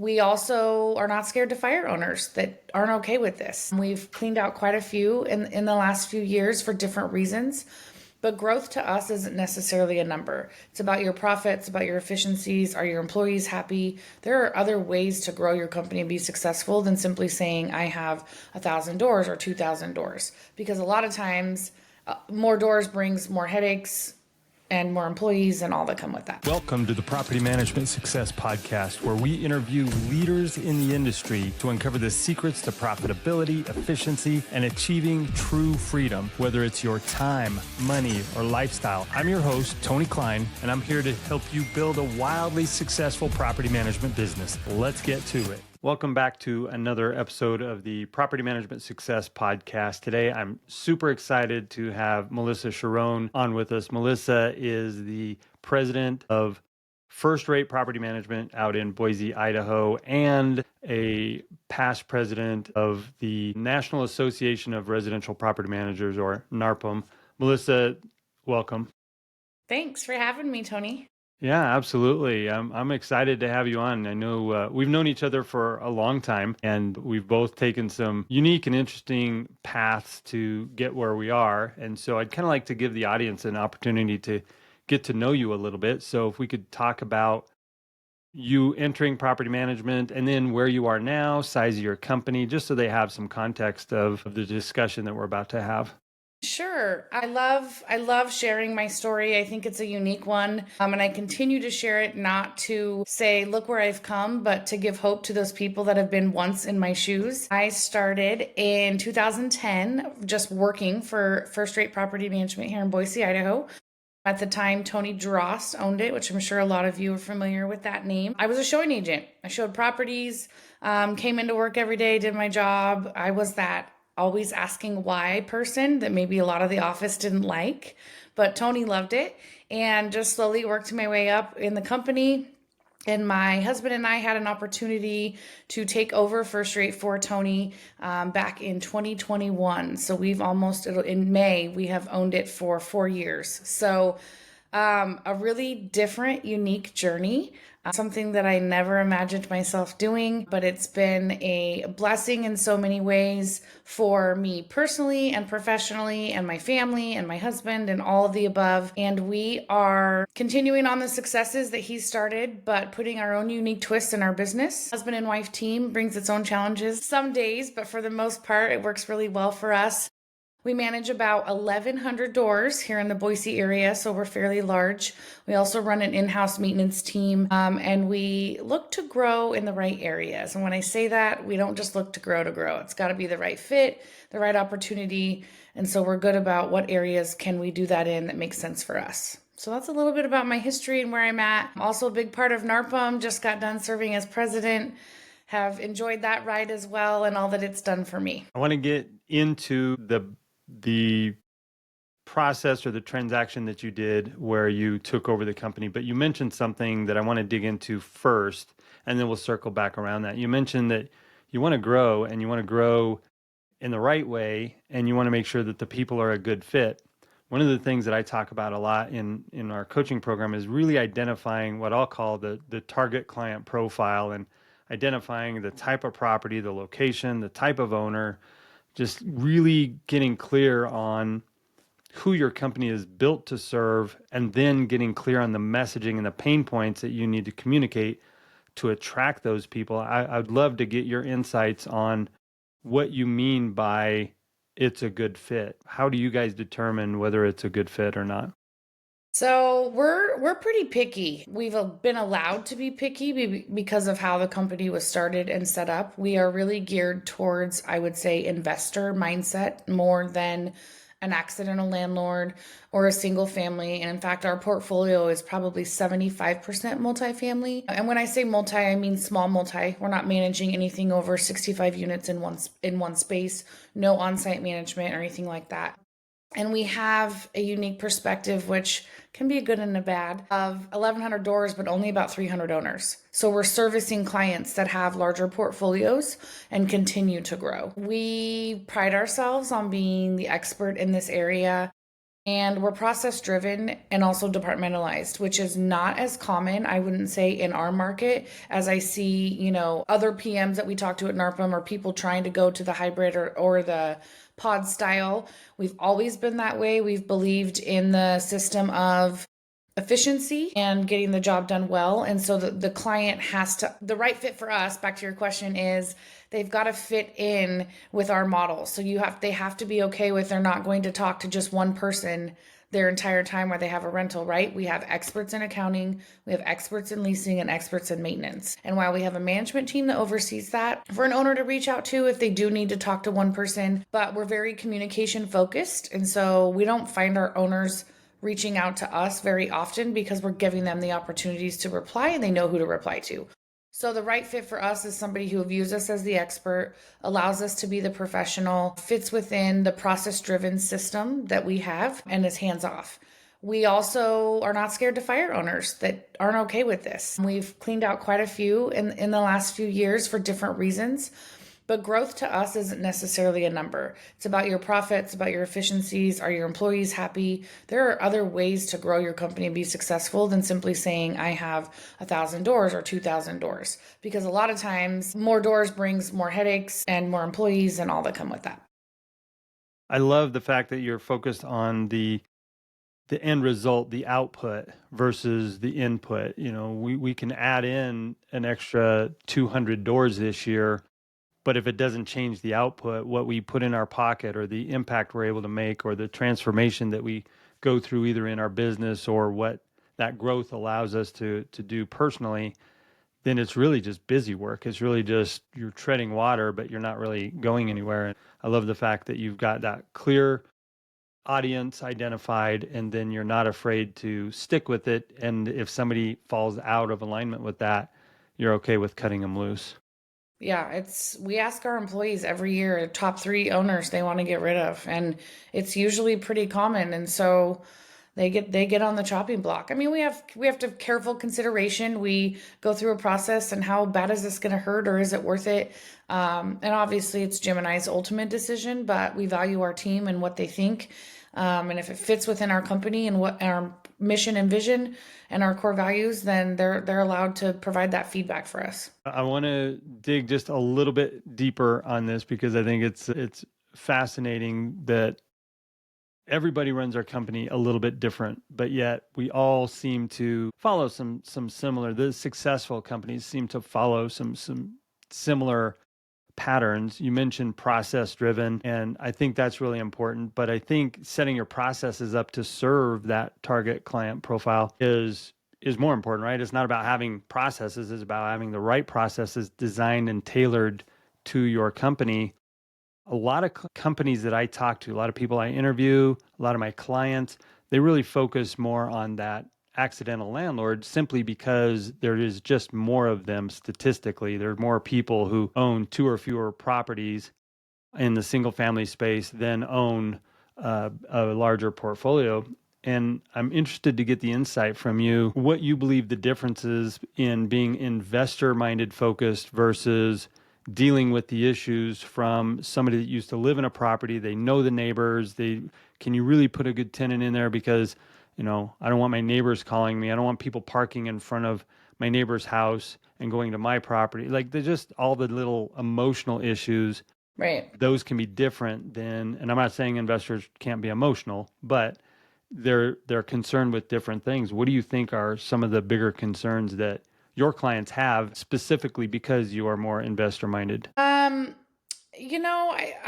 We also are not scared to fire owners that aren't okay with this. We've cleaned out quite a few in the last few years for different reasons. But growth to us isn't necessarily a number. It's about your profits, about your efficiencies. Are your employees happy? There are other ways to grow your company and be successful than simply saying, I have 1,000 doors or 2,000 doors. Because a lot of times, more doors brings more headaches and more employees and all that come with that. Welcome to the Property Management Success Podcast, where we interview leaders in the industry to uncover the secrets to profitability, efficiency, and achieving true freedom, whether it's your time, money, or lifestyle. I'm your host, Tony Klein, and I'm here to help you build a wildly successful property management business. Let's get to it. Welcome back to another episode of the Property Management Success Podcast. Today, I'm super excited to have Melissa Sharone on with us. Melissa is the president of First Rate Property Management out in Boise, Idaho, and a past president of the National Association of Residential Property Managers, or NARPM. Melissa, welcome. Thanks for having me, Tony. Yeah, absolutely. I'm excited to have you on. I know we've known each other for a long time, and we've both taken some unique and interesting paths to get where we are. And so I'd kind of like to give the audience an opportunity to get to know you a little bit. So if we could talk about you entering property management and then where you are now, size of your company, just so they have some context of the discussion that we're about to have. Sure. I love sharing my story. I think it's a unique one. And I continue to share it, not to say, look where I've come, but to give hope to those people that have been once in my shoes. I started in 2010, just working for First Rate Property Management here in Boise, Idaho. At the time, Tony Drost owned it, which I'm sure a lot of you are familiar with that name. I was a showing agent. I showed properties, came into work every day, did my job. I was that always asking why person that maybe a lot of the office didn't like, but Tony loved it, and just slowly worked my way up in the company. And my husband and I had an opportunity to take over First Rate for Tony back in 2021. So in May, we have owned it for 4 years. So a really different, unique journey. Something that I never imagined myself doing, but it's been a blessing in so many ways for me personally and professionally, and my family and my husband and all of the above. And we are continuing on the successes that he started, but putting our own unique twist in our business. Husband and wife team brings its own challenges some days, but for the most part, it works really well for us. We manage about 1,100 doors here in the Boise area, so we're fairly large. We also run an in-house maintenance team, and we look to grow in the right areas. And when I say that, we don't just look to grow. It's got to be the right fit, the right opportunity, and so we're good about what areas can we do that in that makes sense for us. So that's a little bit about my history and where I'm at. I'm also a big part of NARPM, just got done serving as president. Have enjoyed that ride as well and all that it's done for me. I want to get into the process or the transaction that you did where you took over the company, but you mentioned something that I want to dig into first, and then we'll circle back around that. You mentioned that you want to grow, and you want to grow in the right way, and you want to make sure that the people are a good fit. One of the things that I talk about a lot in our coaching program is really identifying what I'll call the target client profile, and identifying the type of property, the location, the type of owner, just really getting clear on who your company is built to serve, and then getting clear on the messaging and the pain points that you need to communicate to attract those people. I'd love to get your insights on what you mean by it's a good fit. How do you guys determine whether it's a good fit or not? So we're pretty picky. We've been allowed to be picky because of how the company was started and set up. We are really geared towards, I would say, investor mindset more than an accidental landlord or a single family. And in fact, our portfolio is probably 75% multifamily. And when I say multi, I mean small multi. We're not managing anything over 65 units in one space, no on-site management or anything like that. And we have a unique perspective, which can be a good and a bad, of 1,100 doors, but only about 300 owners. So we're servicing clients that have larger portfolios and continue to grow. We pride ourselves on being the expert in this area. And we're process driven and also departmentalized, which is not as common, I wouldn't say, in our market as I see, other PMs that we talk to at NARPM or people trying to go to the hybrid or the pod style. We've always been that way. We've believed in the system of efficiency and getting the job done well. And so the client has to, the right fit for us, back to your question, is they've got to fit in with our model. So they have to be okay with, they're not going to talk to just one person their entire time where they have a rental, right? We have experts in accounting, we have experts in leasing, and experts in maintenance. And while we have a management team that oversees that for an owner to reach out to if they do need to talk to one person, but we're very communication focused. And so we don't find our owners reaching out to us very often because we're giving them the opportunities to reply and they know who to reply to. So the right fit for us is somebody who views us as the expert, allows us to be the professional, fits within the process-driven system that we have, and is hands-off. We also are not scared to fire owners that aren't okay with this. We've cleaned out quite a few in the last few years for different reasons. But growth to us isn't necessarily a number. It's about your profits, about your efficiencies. Are your employees happy? There are other ways to grow your company and be successful than simply saying, I have 1,000 doors or 2,000 doors. Because a lot of times, more doors brings more headaches and more employees and all that come with that. I love the fact that you're focused on the end result, the output versus the input. We can add in an extra 200 doors this year, but if it doesn't change the output, what we put in our pocket or the impact we're able to make or the transformation that we go through either in our business or what that growth allows us to do personally, then it's really just busy work. It's really just you're treading water, but you're not really going anywhere. And I love the fact that you've got that clear audience identified, and then you're not afraid to stick with it. And if somebody falls out of alignment with that, you're okay with cutting them loose. Yeah, we ask our employees every year, top 3 owners they want to get rid of, and it's usually pretty common. And so they get on the chopping block. I mean, we have to have careful consideration. We go through a process and how bad is this going to hurt or is it worth it? And obviously it's Jim and I's ultimate decision, but we value our team and what they think. And if it fits within our company and what our mission and vision and our core values, then they're allowed to provide that feedback for us. I want to dig just a little bit deeper on this because I think it's fascinating that everybody runs our company a little bit different, but yet we all seem to follow some similar. The successful companies seem to follow some similar patterns. You mentioned process driven, and I think that's really important. But I think setting your processes up to serve that target client profile is more important, right? It's not about having processes, it's about having the right processes designed and tailored to your company. A lot of companies that I talk to, a lot of people I interview, a lot of my clients, they really focus more on that accidental landlord simply because there is just more of them statistically. There are more people who own 2 or fewer properties in the single family space than own a larger portfolio. And I'm interested to get the insight from you, what you believe the differences in being investor minded focused versus dealing with the issues from somebody that used to live in a property. They know the neighbors. Can you really put a good tenant in there? Because I don't want my neighbors calling me. I don't want people parking in front of my neighbor's house and going to my property. Like they're just all the little emotional issues. Right. Those can be different than, and I'm not saying investors can't be emotional, but they're concerned with different things. What do you think are some of the bigger concerns that your clients have specifically because you are more investor minded? I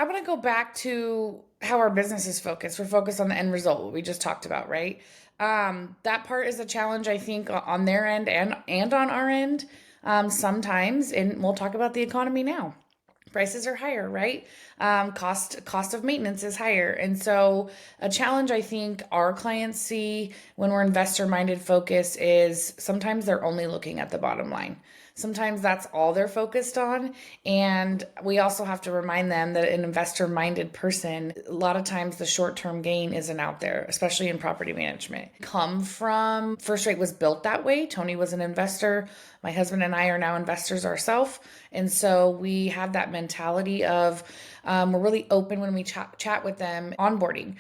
want to go back to how our business is focused. We're focused on the end result, what we just talked about, right? That part is a challenge, I think, on their end and on our end. Sometimes, and we'll talk about the economy now. Prices are higher, right? Cost of maintenance is higher. And so a challenge I think our clients see when we're investor minded focus is sometimes they're only looking at the bottom line. Sometimes that's all they're focused on. And we also have to remind them that an investor minded person, a lot of times the short term gain isn't out there, especially in property management. Come from First Rate was built that way. Tony was an investor. My husband and I are now investors ourselves. And so we have that mentality of we're really open when we chat with them. Onboarding.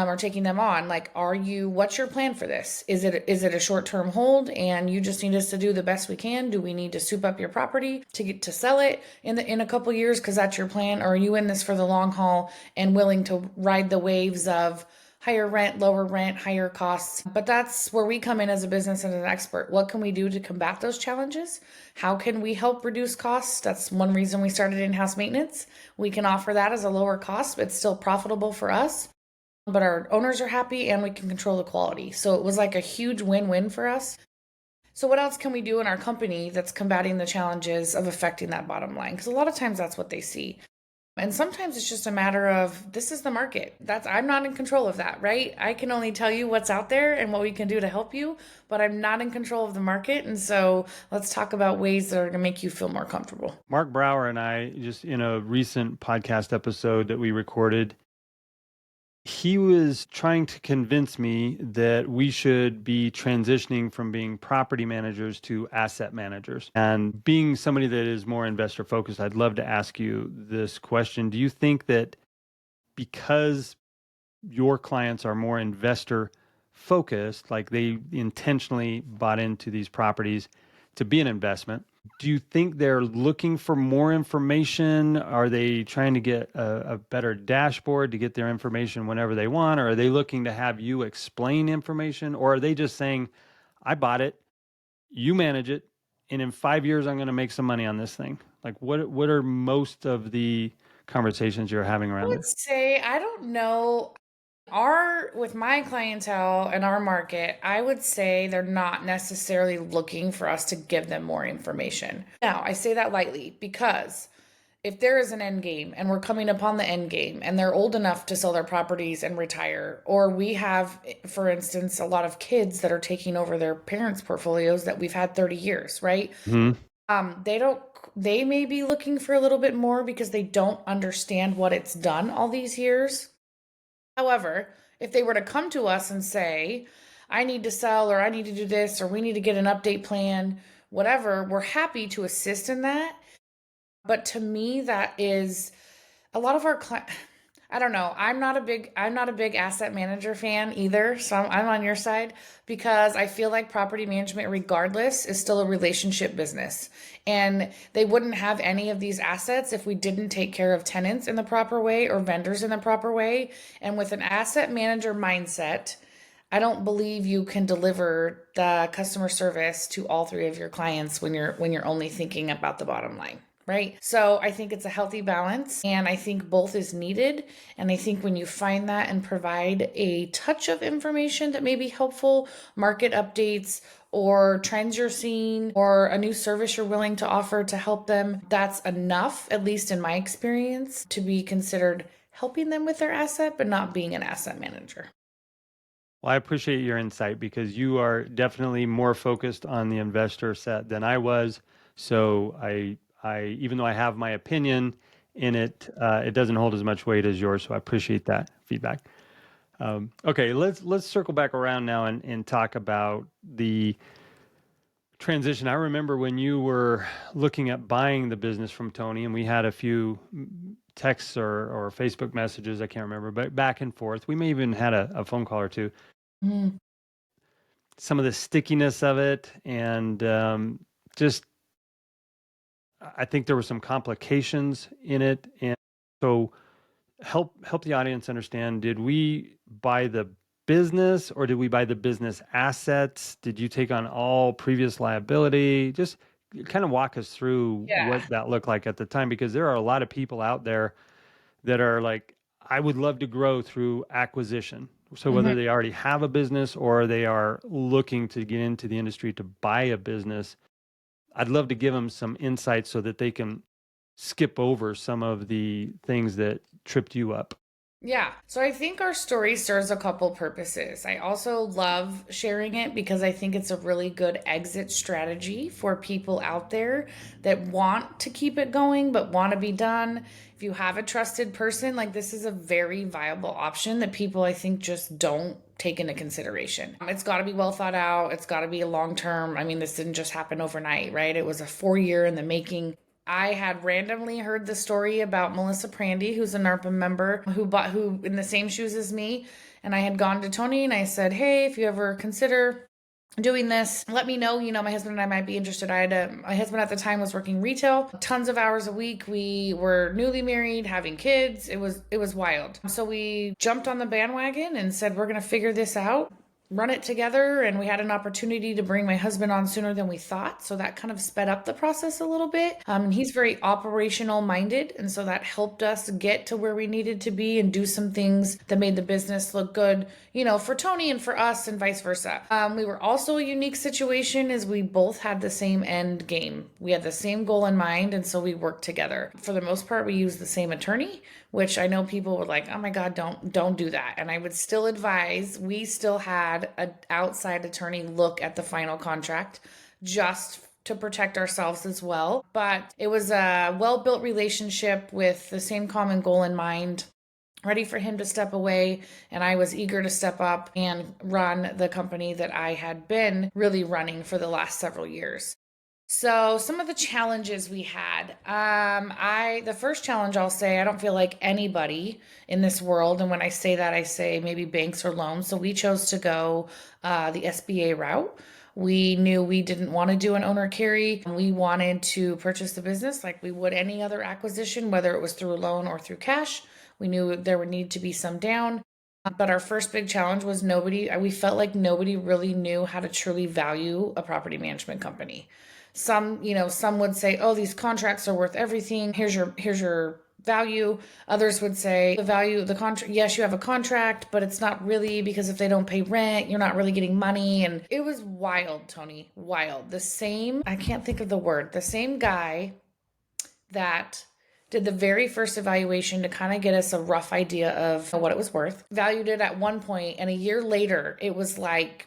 or taking them on. Like, what's your plan for this? Is it a short-term hold and you just need us to do the best we can? Do we need to soup up your property to get to sell it in a couple years because that's your plan? Or are you in this for the long haul and willing to ride the waves of higher rent, lower rent, higher costs? But that's where we come in as a business and an expert. What can we do to combat those challenges? How can we help reduce costs? That's one reason we started in-house maintenance. We can offer that as a lower cost, but it's still profitable for us, but our owners are happy and we can control the quality. So it was like a huge win-win for us. So what else can we do in our company that's combating the challenges of affecting that bottom line? Because a lot of times that's what they see. And sometimes it's just a matter of, this is the market. I'm not in control of that, right? I can only tell you what's out there and what we can do to help you, but I'm not in control of the market. And so let's talk about ways that are going to make you feel more comfortable. Mark Brower and I, just in a recent podcast episode that we recorded, he was trying to convince me that we should be transitioning from being property managers to asset managers. And being somebody that is more investor focused, I'd love to ask you this question. Do you think that because your clients are more investor focused, like they intentionally bought into these properties to be an investment, do you think they're looking for more information? Are they trying to get a better dashboard to get their information whenever they want? Or are they looking to have you explain information? Or are they just saying, I bought it, you manage it, and in 5 years, I'm going to make some money on this thing? Like, what are most of the conversations you're having I around would it? say, I don't know. With my clientele and our market, I would say they're not necessarily looking for us to give them more information. Now, I say that lightly because if there is an end game and we're coming upon the end game and they're old enough to sell their properties and retire, or we have, for instance, a lot of kids that are taking over their parents' portfolios that we've had 30 years, right? Hmm. They may be looking for a little bit more because they don't understand what it's done all these years. However, if they were to come to us and say, I need to sell, or I need to do this, or we need to get an update plan, whatever, we're happy to assist in that. But to me, that is a lot of our I don't know. I'm not a big asset manager fan either. So I'm on your side because I feel like property management, regardless, is still a relationship business. And they wouldn't have any of these assets if we didn't take care of tenants in the proper way or vendors in the proper way. And with an asset manager mindset, I don't believe you can deliver the customer service to all three of your clients when you're only thinking about the bottom line. Right. So I think it's a healthy balance and I think both is needed. And I think when you find that and provide a touch of information that may be helpful, market updates or trends you're seeing or a new service you're willing to offer to help them, that's enough, at least in my experience, to be considered helping them with their asset, but not being an asset manager. Well, I appreciate your insight because you are definitely more focused on the investor set than I was. So even though I have my opinion in it, it doesn't hold as much weight as yours. So I appreciate that feedback. Okay, let's circle back around now and talk about the transition. I remember when you were looking at buying the business from Tony, and we had a few texts or Facebook messages, I can't remember, but back and forth. We may even had a phone call or two. Mm. Some of the stickiness of it, and just I think there were some complications in it, and so help the audience understand. Did we buy the business or did we buy the business assets? Did you take on all previous liability? Just kind of walk us through Yeah. what that looked like at the time, because there are a lot of people out there that are like, I would love to grow through acquisition. So Mhm. whether they already have a business or they are looking to get into the industry to buy a business, I'd love to give them some insights so that they can skip over some of the things that tripped you up. Yeah. So I think our story serves a couple purposes. I also love sharing it because I think it's a really good exit strategy for people out there that want to keep it going but want to be done. If you have a trusted person, like this is a very viable option that people I think just don't take into consideration. It's got to be well thought out. It's got to be a long term. I mean, this didn't just happen overnight, right? It was a 4 year in the making. I had randomly heard the story about Melissa Prandy, who's a NARPM member who in the same shoes as me. And I had gone to Tony and I said, hey, if you ever consider doing this, let me know. My husband and I might be interested. My husband at the time was working retail, tons of hours a week. We were newly married, having kids. It was wild. So we jumped on the bandwagon and said, we're going to figure this out, run it together. And we had an opportunity to bring my husband on sooner than we thought. So that kind of sped up the process a little bit. And he's very operational minded. And so that helped us get to where we needed to be and do some things that made the business look good, for Tony and for us and vice versa. We were also a unique situation as we both had the same end game. We had the same goal in mind. And so we worked together. For the most part, we used the same attorney, which I know people were like, oh my God, don't do that. And I would still advise, we still had an outside attorney look at the final contract just to protect ourselves as well. But it was a well-built relationship with the same common goal in mind, ready for him to step away. And I was eager to step up and run the company that I had been really running for the last several years. So some of the challenges we had, the first challenge I'll say, I don't feel like anybody in this world, and when I say that, I say maybe banks or loans. So we chose to go the SBA route. We knew we didn't want to do an owner carry. We wanted to purchase the business like we would any other acquisition, whether it was through a loan or through cash. We knew there would need to be some down. But our first big challenge was we felt like nobody really knew how to truly value a property management company. Some would say, oh, these contracts are worth everything. Here's your value. Others would say the value of the contract. Yes, you have a contract, but it's not really, because if they don't pay rent, you're not really getting money. And it was wild, Tony, wild. I can't think of the word, the same guy that did the very first evaluation to kind of get us a rough idea of what it was worth, valued it at one point, and a year later, it was like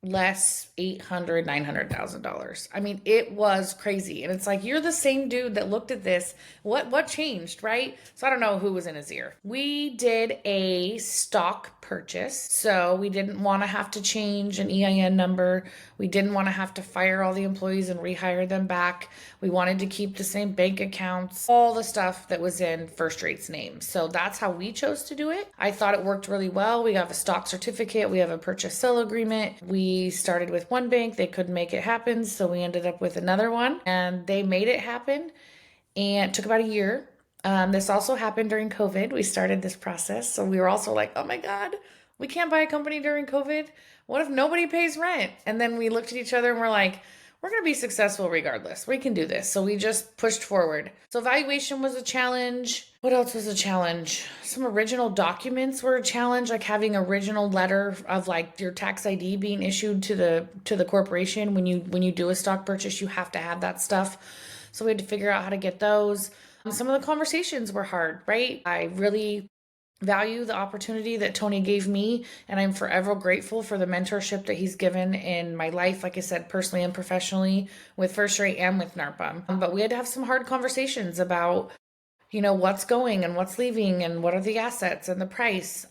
less $800,000, $900,000. I mean, it was crazy. And it's like, you're the same dude that looked at this. What changed, right? So I don't know who was in his ear. We did a stock purchase. So we didn't want to have to change an EIN number. We didn't want to have to fire all the employees and rehire them back. We wanted to keep the same bank accounts, all the stuff that was in First Rate's name. So that's how we chose to do it. I thought it worked really well. We have a stock certificate. We have a purchase sale agreement. We started with one bank. They couldn't make it happen. So we ended up with another one, and they made it happen. And it took about a year. This also happened during COVID. We started this process. So we were also like, oh my God, we can't buy a company during COVID. What if nobody pays rent? And then we looked at each other and we're like, we're going to be successful regardless. We can do this. So we just pushed forward. So valuation was a challenge. What else was a challenge? Some original documents were a challenge, like having original letter of like your tax ID being issued to the corporation. When you do a stock purchase, you have to have that stuff. So we had to figure out how to get those. Some of the conversations were hard, right? I really value the opportunity that Tony gave me, and I'm forever grateful for the mentorship that he's given in my life, like I said, personally and professionally, with First Rate and with NARPM. But we had to have some hard conversations about, what's going and what's leaving and what are the assets and the price.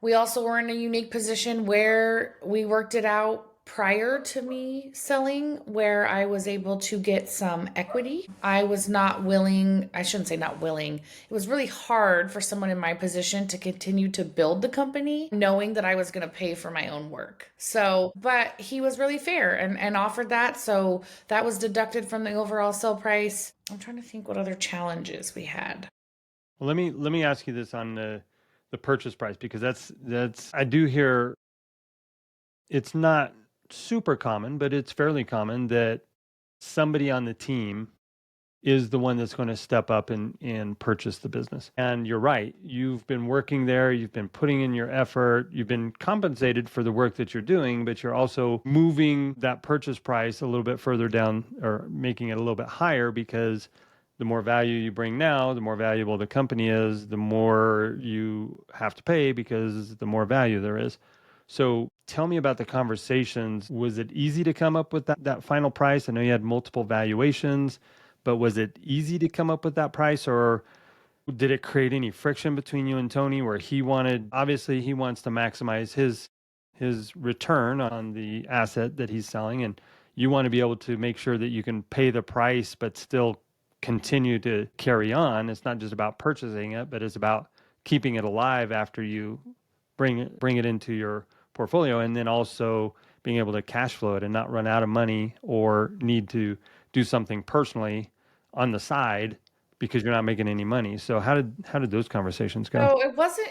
We also were in a unique position where we worked it out prior to me selling, where I was able to get some equity. I was not willing, I shouldn't say not willing. It was really hard for someone in my position to continue to build the company, knowing that I was going to pay for my own work. So, but he was really fair and offered that. So that was deducted from the overall sell price. I'm trying to think what other challenges we had. Well, let me ask you this on the purchase price, because that's I do hear it's not super common, but it's fairly common that somebody on the team is the one that's going to step up and purchase the business. And you're right. You've been working there. You've been putting in your effort. You've been compensated for the work that you're doing, but you're also moving that purchase price a little bit further down, or making it a little bit higher, because the more value you bring now, the more valuable the company is, the more you have to pay because the more value there is. So tell me about the conversations. Was it easy to come up with that final price? I know you had multiple valuations, but was it easy to come up with that price, or did it create any friction between you and Tony, where obviously he wants to maximize his return on the asset that he's selling, and you want to be able to make sure that you can pay the price but still continue to carry on? It's not just about purchasing it, but it's about keeping it alive after you bring it into your portfolio, and then also being able to cash flow it and not run out of money or need to do something personally on the side because you're not making any money. So how did those conversations go? So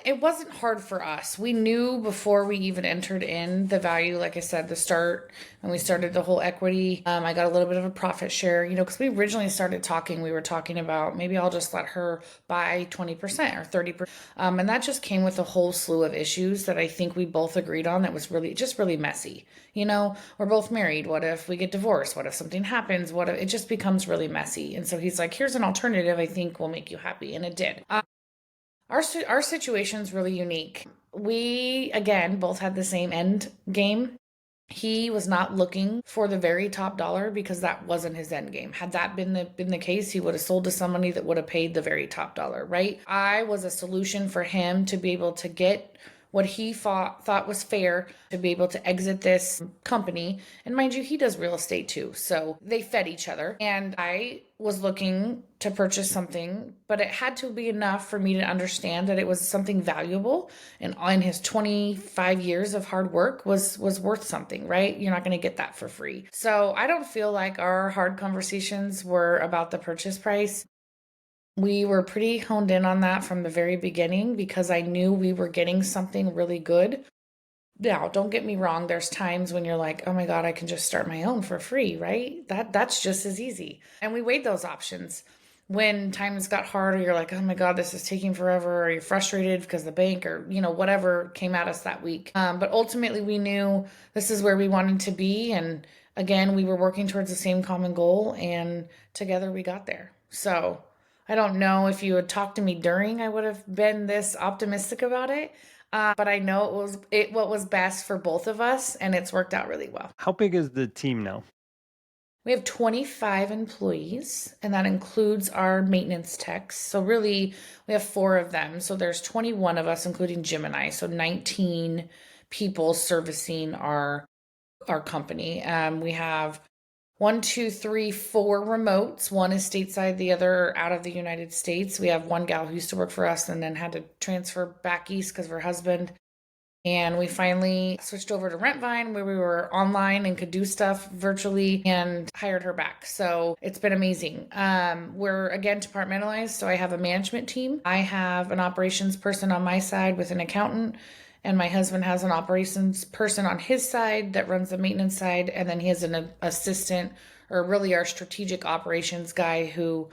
it wasn't hard for us. We knew before we even entered in the value, like I said, the start when we started the whole equity. I got a little bit of a profit share, because we originally started talking. We were talking about maybe I'll just let her buy 20% or 30%, and that just came with a whole slew of issues that I think we both agreed on. That was really messy. We're both married. What if we get divorced? What if something happens? What if it just becomes really messy? And so he's like, "Here's an alternative. I think will make you happy," and it did. Our situation's really unique. We, again, both had the same end game. He was not looking for the very top dollar because that wasn't his end game. Had that been the case, he would have sold to somebody that would have paid the very top dollar, right? I was a solution for him to be able to get what he thought was fair to be able to exit this company. And mind you, he does real estate too. So they fed each other. And I was looking to purchase something, but it had to be enough for me to understand that it was something valuable. And in his 25 years of hard work was worth something, right? You're not going to get that for free. So I don't feel like our hard conversations were about the purchase price. We were pretty honed in on that from the very beginning because I knew we were getting something really good. Now, don't get me wrong, there's times when you're like, "Oh my God, I can just start my own for free," right? That's just as easy. And we weighed those options. When times got hard, or you're like, "Oh my God, this is taking forever," or you're frustrated because the bank or, whatever came at us that week. But ultimately, we knew this is where we wanted to be. And again, we were working towards the same common goal, and together we got there. So I don't know if you had talked to me during, I would have been this optimistic about it. But I know what was best for both of us, and it's worked out really well. How big is the team now? We have 25 employees, and that includes our maintenance techs. So really, we have four of them. So there's 21 of us, including Jim and I. So 19 people servicing our company. We have one, two, three, four remotes. One is stateside, the other out of the United States. We have one gal who used to work for us and then had to transfer back east because of her husband. And we finally switched over to Rentvine where we were online and could do stuff virtually and hired her back. So it's been amazing. We're again departmentalized. So I have a management team. I have an operations person on my side with an accountant. And my husband has an operations person on his side that runs the maintenance side. And then he has an assistant, or really our strategic operations guy, who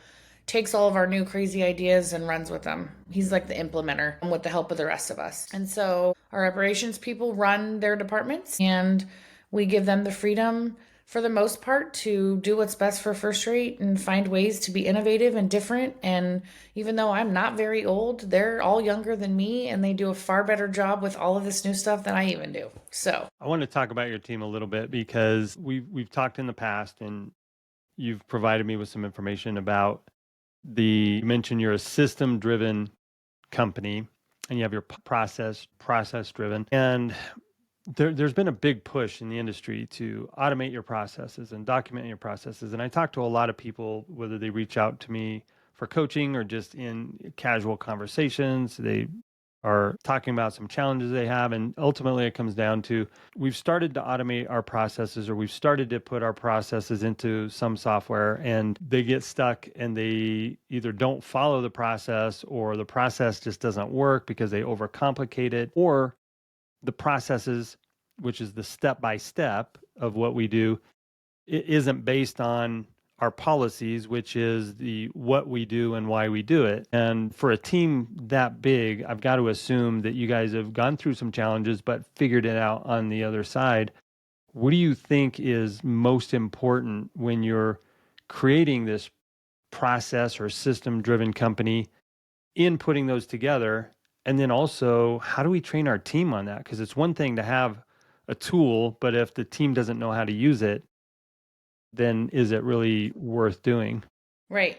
takes all of our new crazy ideas and runs with them. He's like the implementer with the help of the rest of us. And so our operations people run their departments, and we give them the freedom for the most part to do what's best for First Rate and find ways to be innovative and different. And even though I'm not very old, they're all younger than me, and they do a far better job with all of this new stuff than I even do. So I want to talk about your team a little bit because we've talked in the past, and you've provided me with some information about you mentioned you're a system driven company and you have your process driven. And there's been a big push in the industry to automate your processes and document your processes. And I talk to a lot of people, whether they reach out to me for coaching or just in casual conversations. They are talking about some challenges they have. And ultimately, it comes down to we've started to automate our processes, or we've started to put our processes into some software, and they get stuck and they either don't follow the process, or the process just doesn't work because they overcomplicate it, or the processes, which is the step by step of what we do, it isn't based on our policies, which is the what we do and why we do it. And for a team that big, I've got to assume that you guys have gone through some challenges but figured it out on the other side. What do you think is most important when you're creating this process or system driven company in putting those together? And then also, how do we train our team on that? Because it's one thing to have a tool, but if the team doesn't know how to use it, then is it really worth doing? right.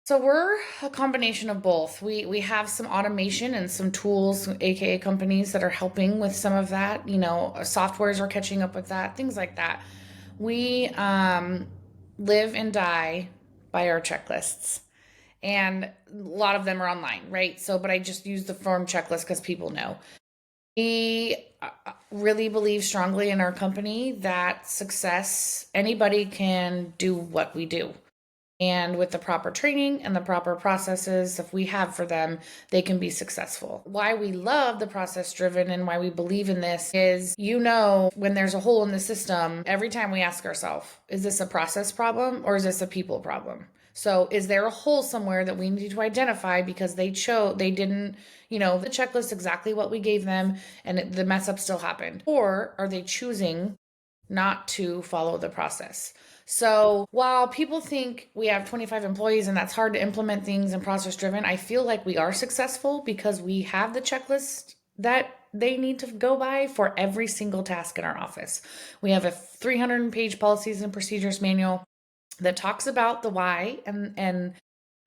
So we're a combination of both. We have some automation and some tools, aka companies that are helping with some of that. Softwares are catching up with that, things like that. We live and die by our checklists, and a lot of them are online, right? So, but I just use the form checklist because people know. We really believe strongly in our company that success, anybody can do what we do. And with the proper training and the proper processes, if we have for them, they can be successful. Why we love the process driven and why we believe in this is, when there's a hole in the system, every time we ask ourselves, is this a process problem or is this a people problem? So is there a hole somewhere that we need to identify because they didn't, the checklist exactly what we gave them and the mess up still happened? Or are they choosing not to follow the process? So while people think we have 25 employees and that's hard to implement things and process driven, I feel like we are successful because we have the checklist that they need to go by for every single task in our office. We have a 300-page policies and procedures manual that talks about the why and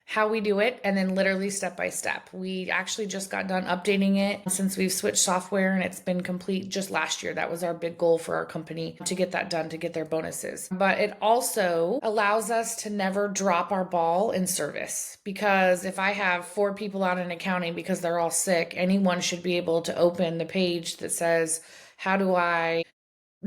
how we do it, and then literally step by step. We actually just got done updating it since we've switched software, and it's been complete just last year. That was our big goal for our company, to get that done, to get their bonuses. But it also allows us to never drop our ball in service, because if I have 4 people out in accounting because they're all sick, anyone should be able to open the page that says, how do I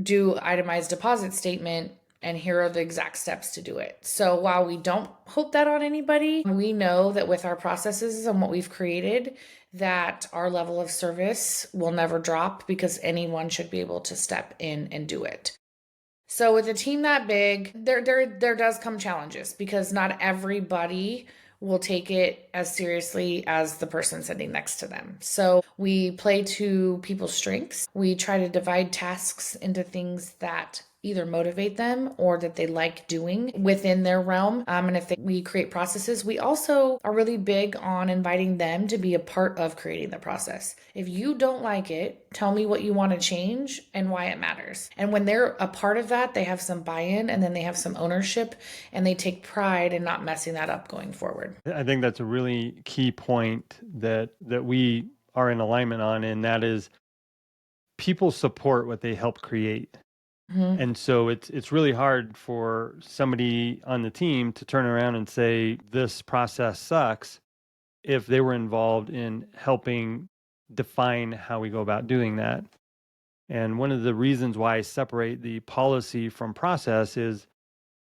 do itemized deposit statement, and here are the exact steps to do it. So while we don't hope that on anybody, we know that with our processes and what we've created, that our level of service will never drop, because anyone should be able to step in and do it. So with a team that big, there does come challenges, because not everybody will take it as seriously as the person sitting next to them. So we play to people's strengths. We try to divide tasks into things that either motivate them or that they like doing within their realm. And if we create processes, we also are really big on inviting them to be a part of creating the process. If you don't like it, tell me what you want to change and why it matters. And when they're a part of that, they have some buy-in, and then they have some ownership, and they take pride in not messing that up going forward. I think that's a really key point that we are in alignment on, and that is people support what they help create. Mm-hmm. And so it's really hard for somebody on the team to turn around and say this process sucks if they were involved in helping define how we go about doing that. And one of the reasons why I separate the policy from process is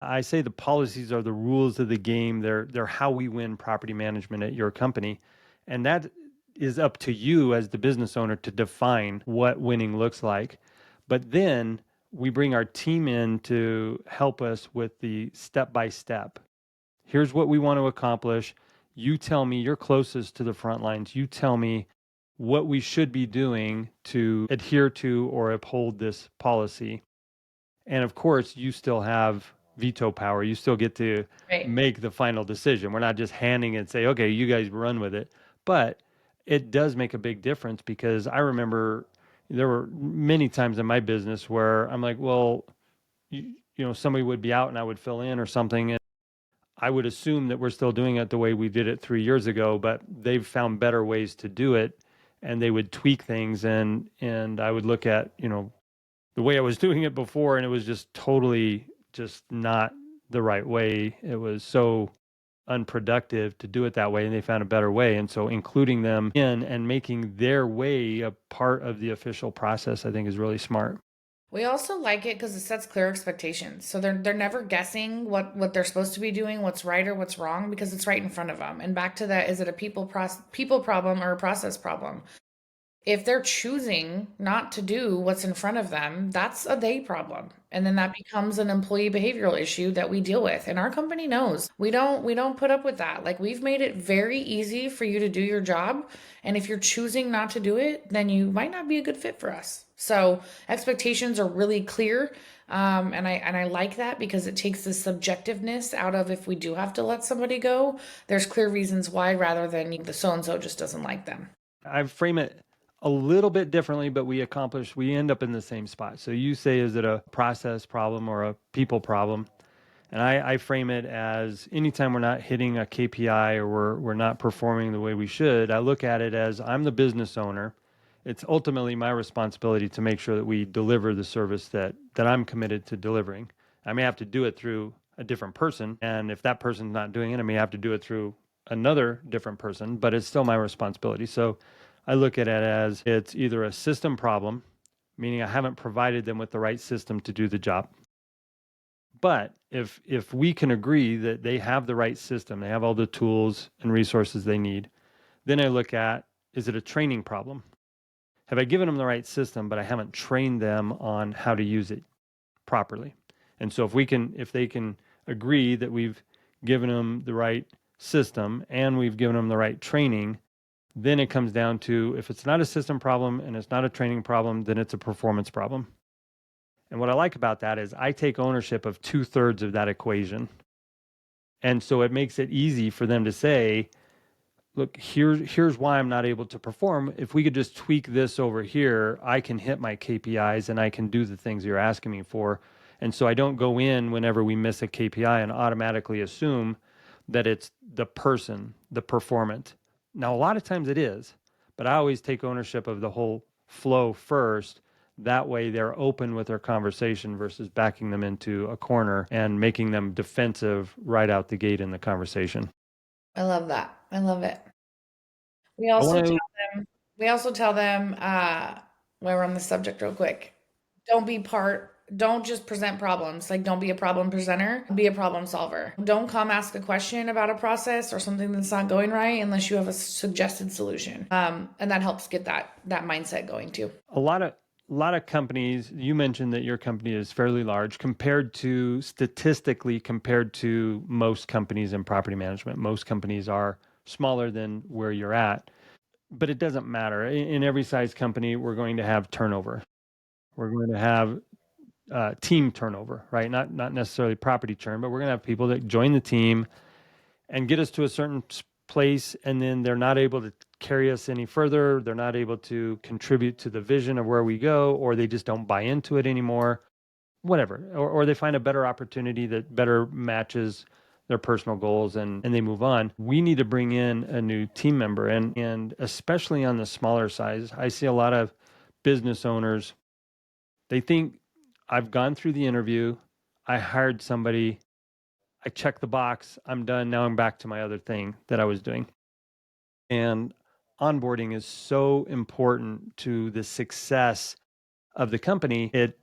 I say the policies are the rules of the game. They're how we win property management at your company. And that is up to you as the business owner to define what winning looks like. But then we bring our team in to help us with the step by step. Here's what we want to accomplish. You tell me, you're closest to the front lines. You tell me what we should be doing to adhere to or uphold this policy. And of course, you still have veto power. You still get to Right. make the final decision. We're not just handing it and say, okay, you guys run with it. But it does make a big difference, because I remember there were many times in my business where I'm like, well, somebody would be out and I would fill in or something. And I would assume that we're still doing it the way we did it 3 years ago, but they've found better ways to do it, and they would tweak things. And I would look at, the way I was doing it before, and it was just totally just not the right way. It was so unproductive to do it that way, and they found a better way. And so including them in and making their way a part of the official process, I think, is really smart. We also like it because it sets clear expectations. So they're never guessing what they're supposed to be doing, what's right or what's wrong, because it's right in front of them. And back to that, is it a people problem or a process problem? If they're choosing not to do what's in front of them, that's a they problem. And then that becomes an employee behavioral issue that we deal with. And our company knows we don't put up with that. Like, we've made it very easy for you to do your job. And if you're choosing not to do it, then you might not be a good fit for us. So expectations are really clear. And I like that, because it takes the subjectiveness out of, if we do have to let somebody go, there's clear reasons why, rather than the so-and-so just doesn't like them. I frame it a little bit differently, but we end up in the same spot. So you say, is it a process problem or a people problem? And I frame it as, anytime we're not hitting a KPI or we're not performing the way we should, I look at it as, I'm the business owner. It's ultimately my responsibility to make sure that we deliver the service that I'm committed to delivering. I may have to do it through a different person. And if that person's not doing it, I may have to do it through another different person, but it's still my responsibility. So I look at it as it's either a system problem, meaning I haven't provided them with the right system to do the job. But if we can agree that they have the right system, they have all the tools and resources they need, then I look at, is it a training problem? Have I given them the right system, but I haven't trained them on how to use it properly? And so if they can agree that we've given them the right system and we've given them the right training, then it comes down to, if it's not a system problem and it's not a training problem, then it's a performance problem. And what I like about that is I take ownership of 2/3 of that equation. And so it makes it easy for them to say, look, here's why I'm not able to perform. If we could just tweak this over here, I can hit my KPIs and I can do the things you're asking me for. And so I don't go in whenever we miss a KPI and automatically assume that it's the person, the performance. Now, a lot of times it is, but I always take ownership of the whole flow first. That way they're open with their conversation versus backing them into a corner and making them defensive right out the gate in the conversation. I love that. I love it. We I also want tell to them, we also tell them, while we're on the subject real quick, don't just present problems. Like, don't be a problem presenter, be a problem solver. Don't come ask a question about a process or something that's not going right unless you have a suggested solution. And that helps get that mindset going too. a lot of companies, you mentioned that your company is fairly large statistically compared to most companies in property management. Most companies are smaller than where you're at, but it doesn't matter. In every size company, we're going to have turnover. We're going to have team turnover, right? Not necessarily property churn, but we're going to have people that join the team and get us to a certain place, and then they're not able to carry us any further. They're not able to contribute to the vision of where we go, or they just don't buy into it anymore, whatever. Or they find a better opportunity that better matches their personal goals, and they move on. We need to bring in a new team member. And especially on the smaller size, I see a lot of business owners, they think, I've gone through the interview, I hired somebody, I checked the box, I'm done. Now I'm back to my other thing that I was doing. And onboarding is so important to the success of the company. It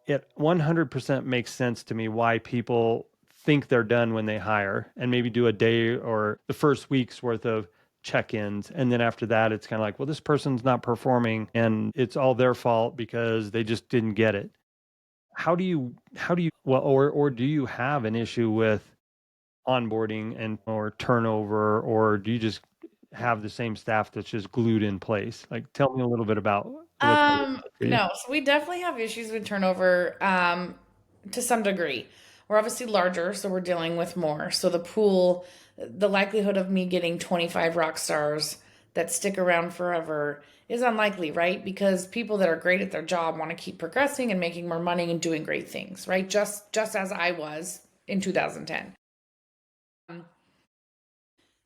100% makes sense to me why people think they're done when they hire and maybe do a day or the first week's worth of check-ins, and then after that it's kind of like, well, this person's not performing and it's all their fault because they just didn't get it. How do you well, or do you have an issue with onboarding and or turnover, or do you just have the same staff that's just glued in place? Like, tell me a little bit about what that looks like for you. No, so we definitely have issues with turnover, to some degree. We're obviously larger, so we're dealing with more. So the likelihood of me getting 25 rock stars that stick around forever is unlikely, right? Because people that are great at their job want to keep progressing and making more money and doing great things, right? Just as I was in 2010.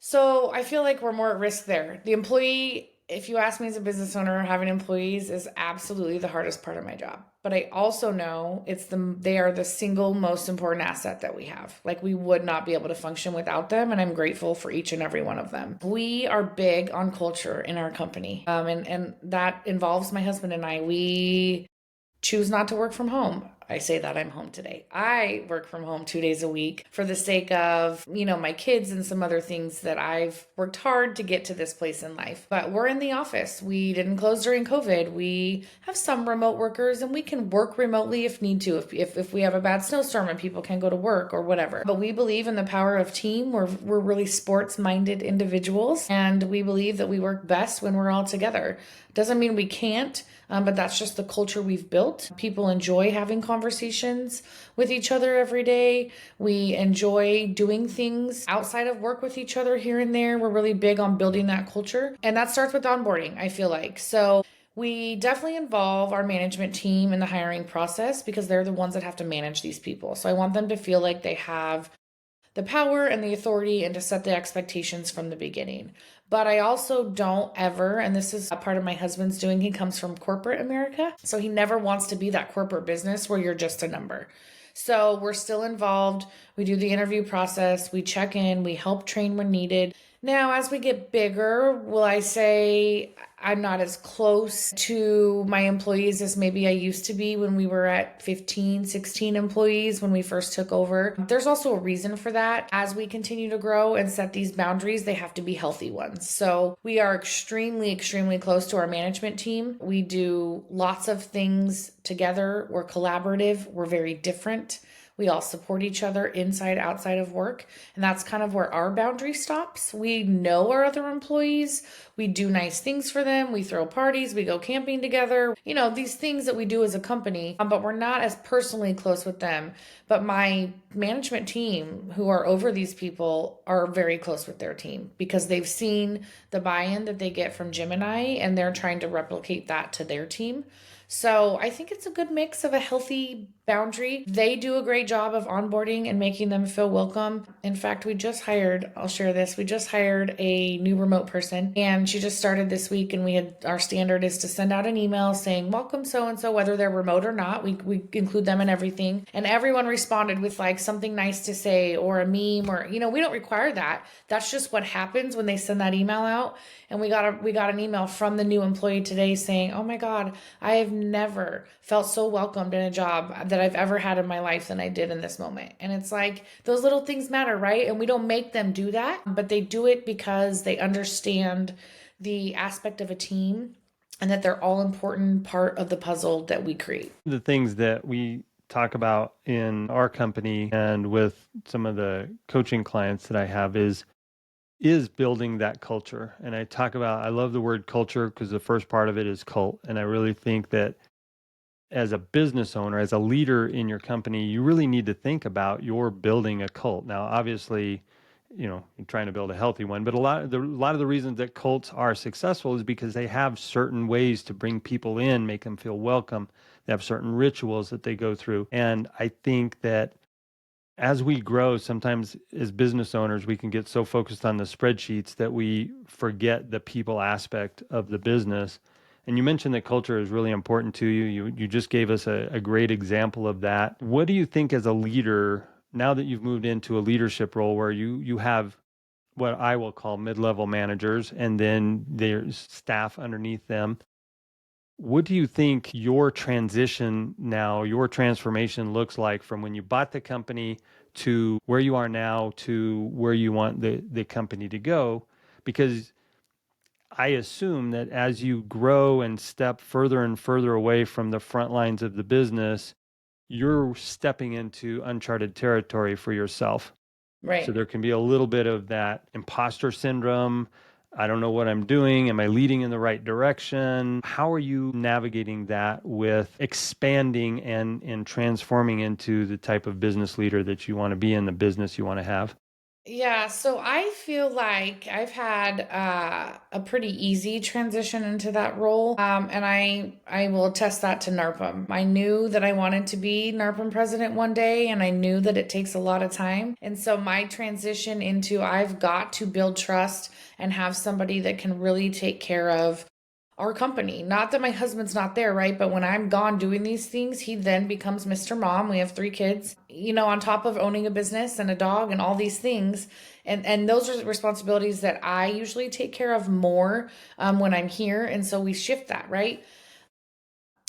So I feel like we're more at risk there. The employee, if you ask me as a business owner, having employees is absolutely the hardest part of my job. But I also know they are the single most important asset that we have. Like, we would not be able to function without them, and I'm grateful for each and every one of them. We are big on culture in our company, and that involves my husband and I. We choose not to work from home. I say that I'm home today. I work from home 2 days a week for the sake of, my kids and some other things that I've worked hard to get to this place in life. But we're in the office. We didn't close during COVID. We have some remote workers and we can work remotely if need to, if we have a bad snowstorm and people can't go to work or whatever. But we believe in the power of team. We're really sports-minded individuals, and we believe that we work best when we're all together. Doesn't mean we can't, but that's just the culture we've built. People enjoy having conversations with each other every day. We enjoy doing things outside of work with each other here and there. We're really big on building that culture. And that starts with onboarding, I feel like. So we definitely involve our management team in the hiring process because they're the ones that have to manage these people. So I want them to feel like they have the power and the authority and to set the expectations from the beginning. But I also don't ever, and this is a part of my husband's doing, he comes from corporate America. So he never wants to be that corporate business where you're just a number. So we're still involved. We do the interview process, we check in, we help train when needed. Now, as we get bigger, will I say I'm not as close to my employees as maybe I used to be when we were at 15, 16 employees when we first took over? There's also a reason for that. As we continue to grow and set these boundaries, they have to be healthy ones. So we are extremely, extremely close to our management team. We do lots of things together. We're collaborative. We're very different. We all support each other inside, outside of work. And that's kind of where our boundary stops. We know our other employees. We do nice things for them. We throw parties. We go camping together. These things that we do as a company, but we're not as personally close with them. But my management team, who are over these people, are very close with their team because they've seen the buy-in that they get from Jim and I, and they're trying to replicate that to their team. So I think it's a good mix of a healthy boundary. They do a great job of onboarding and making them feel welcome. In fact, I'll share this, we just hired a new remote person and she just started this week, and our standard is to send out an email saying, welcome so-and-so, whether they're remote or not. We include them in everything. And everyone responded with like something nice to say or a meme or, we don't require that. That's just what happens when they send that email out. And we got an email from the new employee today saying, oh my God, I have never felt so welcomed in a job that I've ever had in my life than I did in this moment. And it's like those little things matter, right? And we don't make them do that, but they do it because they understand the aspect of a team and that they're all important part of the puzzle that we create. The things that we talk about in our company and with some of the coaching clients that I have is building that culture. And I love the word culture because the first part of it is cult. And I really think that as a business owner, as a leader in your company, you really need to think about you're building a cult. Now, obviously, you're trying to build a healthy one, but a lot of the reasons that cults are successful is because they have certain ways to bring people in, make them feel welcome. They have certain rituals that they go through. And I think that as we grow, sometimes as business owners, we can get so focused on the spreadsheets that we forget the people aspect of the business. And you mentioned that culture is really important to you. You just gave us a great example of that. What do you think as a leader, now that you've moved into a leadership role where you have what I will call mid-level managers and then there's staff underneath them? What do you think your transition now, your transformation looks like from when you bought the company to where you are now to where you want the company to go? Because I assume that as you grow and step further and further away from the front lines of the business, you're stepping into uncharted territory for yourself. So Right. there can be a little bit of that imposter syndrome. I don't know what I'm doing. Am I leading in the right direction? How are you navigating that with expanding and transforming into the type of business leader that you want to be in, the business you want to have? Yeah, so I feel like I've had a pretty easy transition into that role, and I will attest that to NARPM. I knew that I wanted to be NARPM president one day, and I knew that it takes a lot of time. And so my transition into I've got to build trust and have somebody that can really take care of our company. Not that my husband's not there, right? But when I'm gone doing these things, he then becomes Mr. Mom. We have 3 kids, on top of owning a business and a dog and all these things. And those are responsibilities that I usually take care of more when I'm here. And so we shift that, right?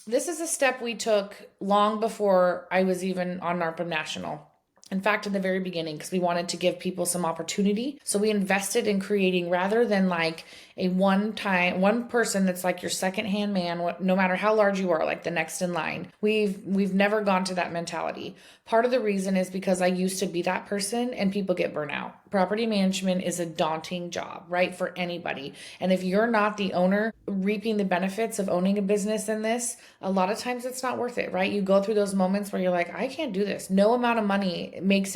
This is a step we took long before I was even on NARPM National. In fact, in the very beginning, because we wanted to give people some opportunity. So we invested in creating, rather than like a one person that's like your second-hand man, no matter how large you are, like the next in line. We've never gone to that mentality. Part of the reason is because I used to be that person and people get burnout. Property management is a daunting job, right? For anybody. And if you're not the owner reaping the benefits of owning a business in this, a lot of times it's not worth it, right? You go through those moments where you're like, I can't do this. No amount of money makes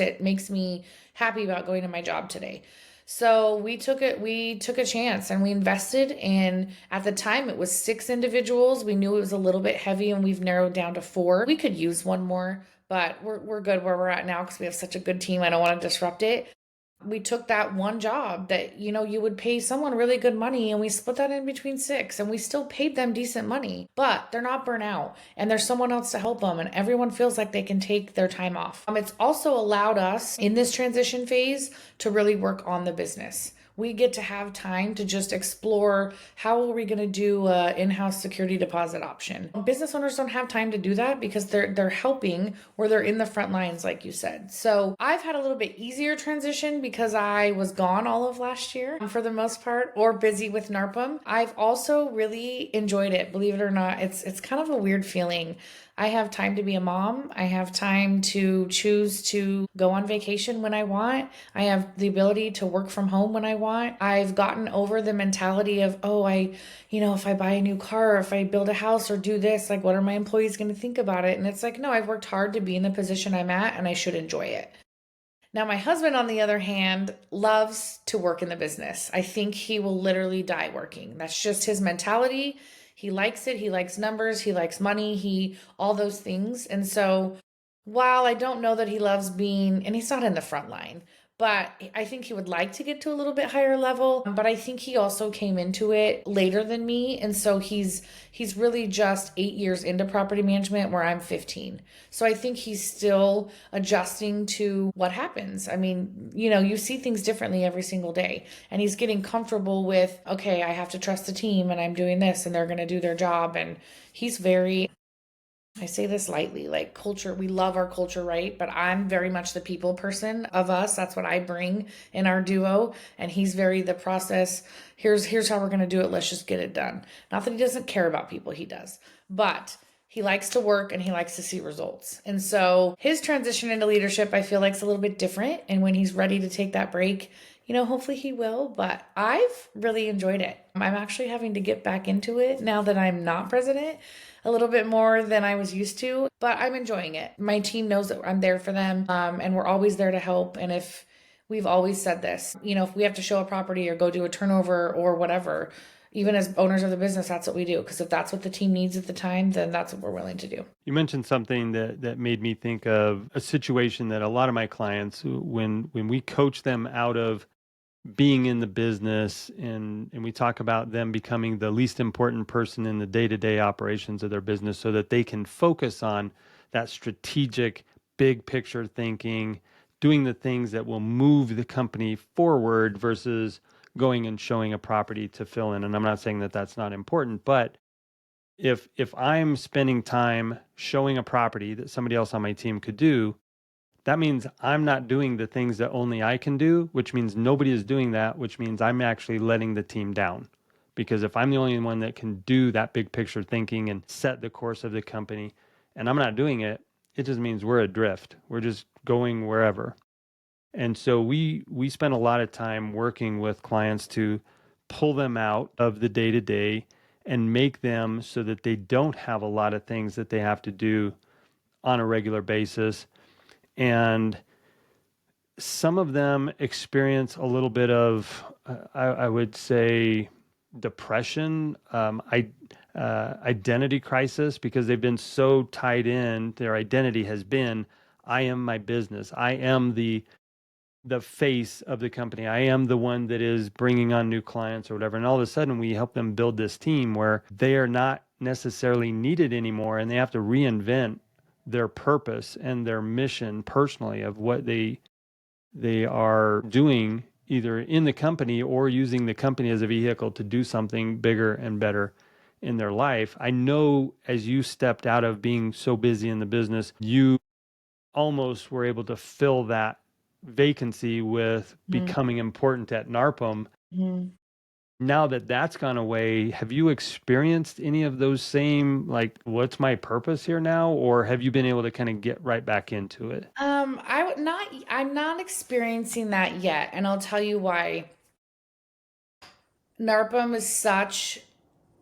me happy about going to my job today. So we took a chance and we invested in, at the time it was 6 individuals. We knew it was a little bit heavy and we've narrowed down to 4. We could use one more, but we're good where we're at now because we have such a good team. I don't want to disrupt it. We took that one job that, you would pay someone really good money and we split that in between 6 and we still paid them decent money, but they're not burnt out and there's someone else to help them and everyone feels like they can take their time off. It's also allowed us in this transition phase to really work on the business. we get to have time to just explore how are we going to do a in-house security deposit option. Business owners don't have time to do that because they're helping or they're in the front lines, like you said. So I've had a little bit easier transition because I was gone all of last year for the most part, or busy with NARPM. I've also really enjoyed it. Believe it or not, it's kind of a weird feeling. I have time to be a mom. I have time to choose to go on vacation when I want. I have the ability to work from home when I want. I've gotten over the mentality of, oh, if I buy a new car, or if I build a house or do this, like, what are my employees going to think about it? And it's like, no, I've worked hard to be in the position I'm at and I should enjoy it. Now, my husband, on the other hand, loves to work in the business. I think he will literally die working. That's just his mentality. He likes it. He likes numbers. He likes money. All those things. And so, while I don't know that he loves being, and he's not in the front line, but I think he would like to get to a little bit higher level. But I think he also came into it later than me. And so he's really just 8 years into property management where I'm 15. So I think he's still adjusting to what happens. I mean, you see things differently every single day. And he's getting comfortable with, okay, I have to trust the team and I'm doing this and they're going to do their job. And he's very, I say this lightly, like culture, we love our culture, right? But I'm very much the people person of us. That's what I bring in our duo. And he's very the process. Here's how we're going to do it. Let's just get it done. Not that he doesn't care about people, he does. But he likes to work and he likes to see results. And so his transition into leadership, I feel like, is a little bit different. And when he's ready to take that break, hopefully he will, but I've really enjoyed it. I'm actually having to get back into it now that I'm not president a little bit more than I was used to, but I'm enjoying it. My team knows that I'm there for them, and we're always there to help. And if we've always said this, if we have to show a property or go do a turnover or whatever, even as owners of the business, that's what we do. Because if that's what the team needs at the time, then that's what we're willing to do. You mentioned something that made me think of a situation that a lot of my clients, when we coach them out of being in the business and we talk about them becoming the least important person in the day-to-day operations of their business so that they can focus on that strategic, big picture thinking, doing the things that will move the company forward versus going and showing a property to fill in. And I'm not saying that that's not important, but if I'm spending time showing a property that somebody else on my team could do, that means I'm not doing the things that only I can do, which means nobody is doing that, which means I'm actually letting the team down. Because if I'm the only one that can do that big picture thinking and set the course of the company, and I'm not doing it, it just means we're adrift. We're just going wherever. And so we spend a lot of time working with clients to pull them out of the day-to-day and make them so that they don't have a lot of things that they have to do on a regular basis. And some of them experience a little bit of, I would say, depression, identity crisis, because they've been so tied in. Their identity has been, I am my business. I am the face of the company. I am the one that is bringing on new clients or whatever. And all of a sudden, we help them build this team where they are not necessarily needed anymore, and they have to reinvent their purpose and their mission personally of what they are doing, either in the company or using the company as a vehicle to do something bigger and better in their life. I know as you stepped out of being so busy in the business, you almost were able to fill that vacancy with becoming important at NARPM. Mm-hmm. Now that that's gone away, have you experienced any of those same, like, what's my purpose here now? Or have you been able to kind of get right back into it? I'm not experiencing that yet, and I'll tell you why. NARPM is such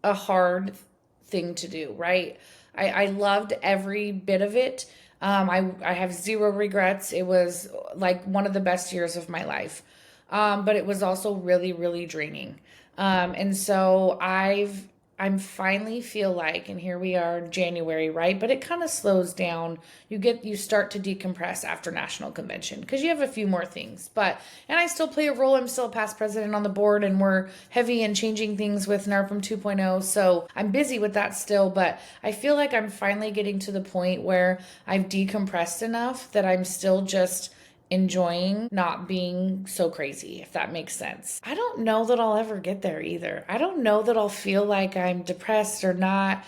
a hard thing to do, right? I loved every bit of it. I have zero regrets. It was like one of the best years of my life. But it was also really, really draining. And so I'm finally feel like, and here we are, January, right? But it kind of slows down. You start to decompress after National Convention because you have a few more things. And I still play a role. I'm still past president on the board, and we're heavy in changing things with NARPM 2.0. So I'm busy with that still, but I feel like I'm finally getting to the point where I've decompressed enough that I'm still just enjoying not being so crazy, if that makes sense. I don't know that I'll ever get there either. I don't know that I'll feel like I'm depressed or not,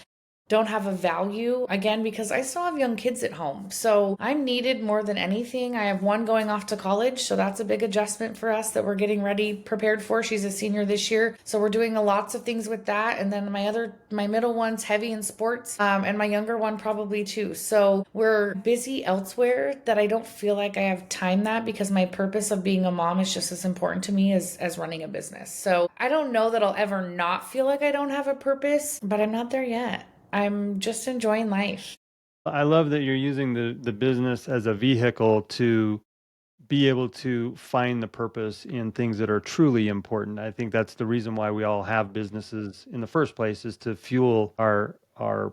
don't have a value again, because I still have young kids at home. So I'm needed more than anything. I have one going off to college, so that's a big adjustment for us that we're getting ready, prepared for. She's a senior this year. So we're doing lots of things with that. And then my middle one's heavy in sports, and my younger one probably too. So we're busy elsewhere that I don't feel like I have time that, because my purpose of being a mom is just as important to me as running a business. So I don't know that I'll ever not feel like I don't have a purpose, but I'm not there yet. I'm just enjoying life. I love that you're using the business as a vehicle to be able to find the purpose in things that are truly important. I think that's the reason why we all have businesses in the first place, is to fuel our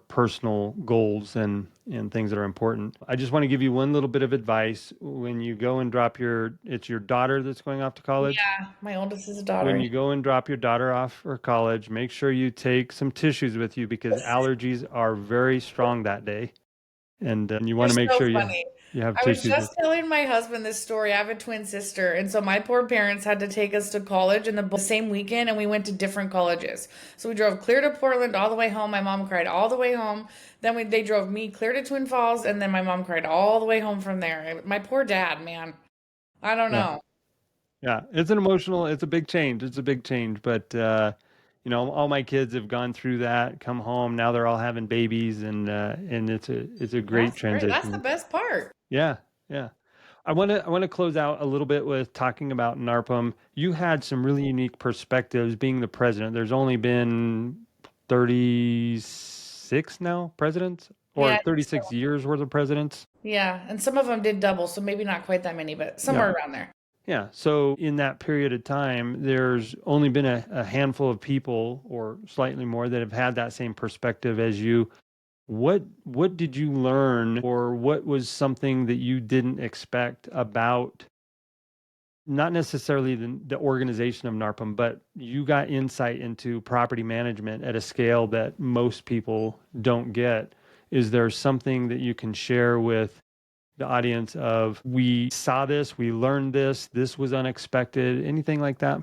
personal goals and things that are important. I just want to give you one little bit of advice. When you go and drop it's your daughter that's going off to college. Yeah, my oldest is a When daughter. you go and drop your daughter off for college, make sure you take some tissues with you, because allergies are very strong that day. And you You're want to make so sure funny. you have I was tissues with just telling my husband this story. I have a twin sister, and so my poor parents had to take us to college in the same weekend, and we went to different colleges. So we drove clear to Portland all the way home. My mom cried all the way home. Then they drove me clear to Twin Falls, and then my mom cried all the way home from there. My poor dad, man. I don't yeah. know. Yeah, it's a big change. It's a big change, but all my kids have gone through that, come home, now they're all having babies, and it's a great That's great. That's the transition. best part. Yeah, yeah. I want to close out a little bit with talking about NARPM. You had some really unique perspectives being the president. There's only been 36 now presidents, Yeah, or I think 36 so. years worth of presidents. Yeah, and some of them did double, so maybe not quite that many, but Yeah. somewhere around there. Yeah. So in that period of time, there's only been a handful of people, or slightly more, that have had that same perspective as you. What did you learn, or what was something that you didn't expect about, not necessarily the organization of NARPM, but you got insight into property management at a scale that most people don't get? Is there something that you can share with the audience of, we saw this, we learned this was unexpected, anything like that?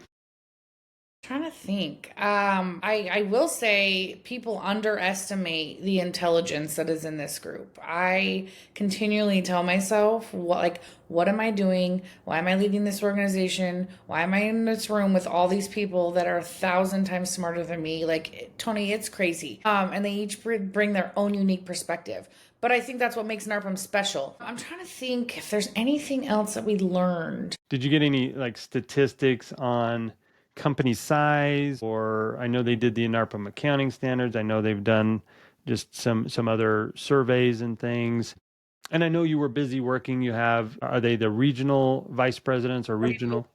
Trying to think. I will say people underestimate the intelligence that is in this group. I continually tell myself, what am I doing? Why am I leading this organization? Why am I in this room with all these people that are 1,000 times smarter than me? Like, Tony, it's crazy. And they each bring their own unique perspective. But I think that's what makes NARPM special. I'm trying to think if there's anything else that we learned. Did you get any like statistics on company size? Or I know they did the NARPM accounting standards. I know they've done just some other surveys and things. And I know you were busy working. Are they the regional vice presidents or regional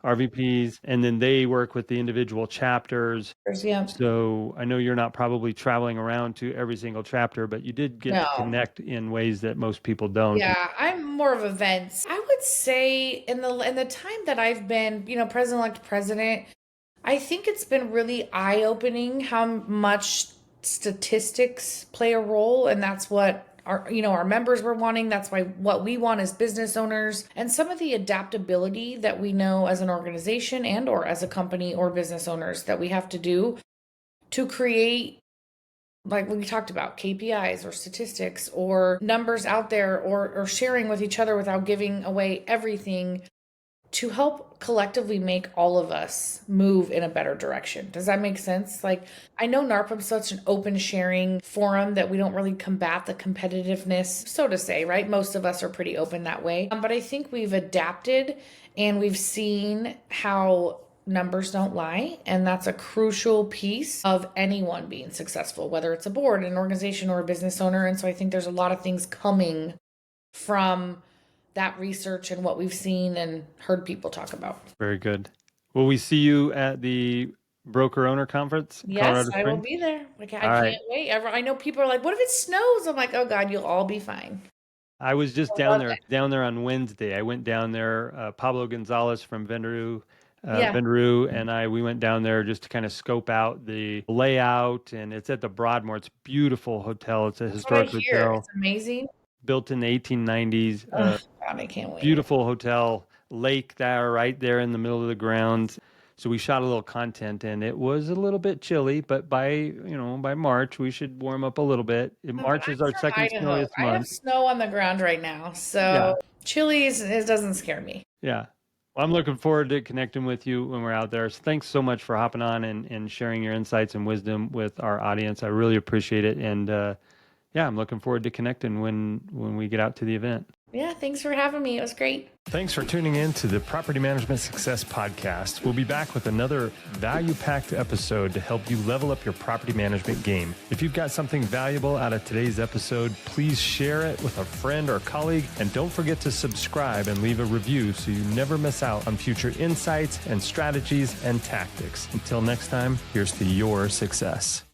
RVPs? And then they work with the individual chapters. Yeah. So I know you're not probably traveling around to every single chapter, but you did get to No. connect in ways that most people don't. Yeah, I'm more of events. I would say in the time that I've been, president-elect president, I think it's been really eye-opening how much statistics play a role, and that's what our members were wanting. That's why what we want as business owners, and some of the adaptability that we know as an organization and or as a company or business owners that we have to do to create, like we talked about, KPIs or statistics or numbers out there, or sharing with each other without giving away everything, to help collectively make all of us move in a better direction. Does that make sense? Like, I know NARPM's such an open sharing forum that we don't really combat the competitiveness, so to say, right? Most of us are pretty open that way. But I think we've adapted and we've seen how numbers don't lie, and that's a crucial piece of anyone being successful, whether it's a board, an organization, or a business owner. And so I think there's a lot of things coming from that research and what we've seen and heard people talk about. Very good. Will we see you at the Broker Owner Conference in Yes, Colorado I will Springs? be there. Like, I All right. can't wait. I know people are like, "What if it snows?" I'm like, "Oh God, you'll all be fine." I was just I love it. down there on Wednesday. I went down there. Pablo Gonzalez from Yeah, Venderu, and we went down there just to kind of scope out the layout. And it's at the Broadmoor. It's a beautiful hotel. It's a that's what I historic hear. hotel It's amazing. built in the 1890s. Ugh, God, I can't wait. Beautiful hotel, lake there, right there in the middle of the grounds. So we shot a little content, and it was a little bit chilly, but by March we should warm up a little bit. But March I'm is our from second Idaho. snowiest I have month. snow on the ground right now, Yeah, so chilies it doesn't scare me. yeah. Well, I'm looking forward to connecting with you when we're out there. So thanks so much for hopping on and sharing your insights and wisdom with our audience. I really appreciate it, and yeah, I'm looking forward to connecting when we get out to the event. Yeah, thanks for having me. It was great. Thanks for tuning in to the Property Management Success Podcast. We'll be back with another value-packed episode to help you level up your property management game. If you've got something valuable out of today's episode, please share it with a friend or colleague, and don't forget to subscribe and leave a review so you never miss out on future insights and strategies and tactics. Until next time, here's to your success.